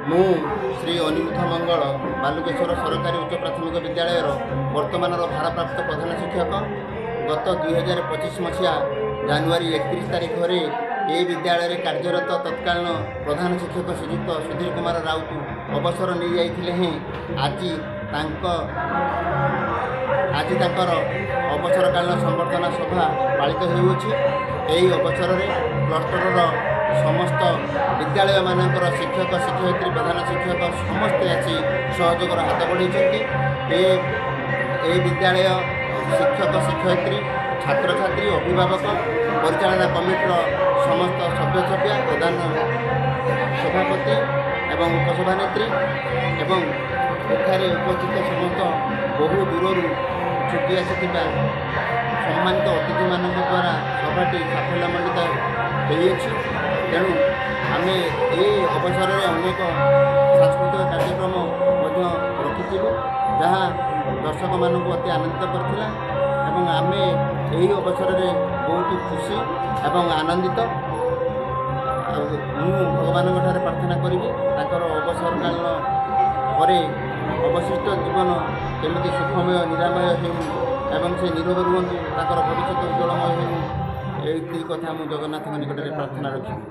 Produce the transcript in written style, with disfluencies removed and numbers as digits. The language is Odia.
ମୁଁ ଶ୍ରୀ ଅନିରୁଦ୍ଧ ମଙ୍ଗଳ ବାଲୁକେଶ୍ୱର ସରକାରୀ ଉଚ୍ଚ ପ୍ରାଥମିକ ବିଦ୍ୟାଳୟର ବର୍ତ୍ତମାନର ଭାରପ୍ରାପ୍ତ ପ୍ରଧାନ ଶିକ୍ଷକ। ଗତ 2025 ମସିହା ଜାନୁଆରୀ 31 ତାରିଖରେ ଏହି ବିଦ୍ୟାଳୟରେ କାର୍ଯ୍ୟରତ ତତ୍କାଳୀନ ପ୍ରଧାନ ଶିକ୍ଷକ ଶ୍ରୀଯୁକ୍ତ ସୁଧୀର କୁମାର ରାଉତ ଅବସର ନେଇଯାଇଥିଲେ ହେଁ ଆଜି ତାଙ୍କର ଅବସରକାଳୀନ ସମ୍ବର୍ଦ୍ଧନା ସଭା ପାଳିତ ହେଉଅଛି। ଏହି ଅବସରରେ କ୍ଲଷ୍ଟରର ସମସ୍ତ ବିଦ୍ୟାଳୟମାନଙ୍କର ଶିକ୍ଷକ ଶିକ୍ଷୟିତ୍ରୀ ପ୍ରଧାନ ଶିକ୍ଷକ ସମସ୍ତେ ଆସି ସହଯୋଗର ହାତ ବଢ଼ାଇଛନ୍ତି। ଏହି ବିଦ୍ୟାଳୟ ଶିକ୍ଷକ ଶିକ୍ଷୟିତ୍ରୀ ଛାତ୍ରଛାତ୍ରୀ ଅଭିଭାବକ ପରିଚାଳନା କମିଟିର ସମସ୍ତ ସଭ୍ୟସଭ୍ୟା ପ୍ରଧାନ ସଭାପତି ଏବଂ ଉପସଭାନେତ୍ରୀ ଏବଂ ଏଠାରେ ଉପସ୍ଥିତ ସମସ୍ତ ବହୁ ଦୂରରୁ ଛୁଟି ଆସିଥିବା ସମ୍ମାନିତ ଅତିଥିମାନଙ୍କ ଦ୍ୱାରା ସଭାଟି ସାଫଲ୍ୟମଣ୍ଡିତ ହୋଇଅଛି। ତେଣୁ ଆମେ ଏହି ଅବସରରେ ଅନେକ ସାଂସ୍କୃତିକ କାର୍ଯ୍ୟକ୍ରମ ମଧ୍ୟ ରଖିଥିଲୁ, ଯାହା ଦର୍ଶକମାନଙ୍କୁ ଅତି ଆନନ୍ଦିତ କରିଥିଲା ଏବଂ ଆମେ ଏହି ଅବସରରେ ବହୁତ ଖୁସି ଏବଂ ଆନନ୍ଦିତ। ମୁଁ ଭଗବାନଙ୍କଠାରେ ପ୍ରାର୍ଥନା କରିବି ତାଙ୍କର ଅବସରକାଳୀନ ପରେ ଅବଶିଷ୍ଟ ଜୀବନ କେମିତି ସୁଖମୟ ନିରାମୟ ହେଉ ଏବଂ ସେ ନିରୋଗ ରୁହନ୍ତୁ, ତାଙ୍କର ଭବିଷ୍ୟତ ଉଜ୍ଜଳମୟ ହେଉ, ଏଇ କଥା ମୁଁ ଜଗନ୍ନାଥଙ୍କ ନିକଟରେ ପ୍ରାର୍ଥନା ରଖିବି।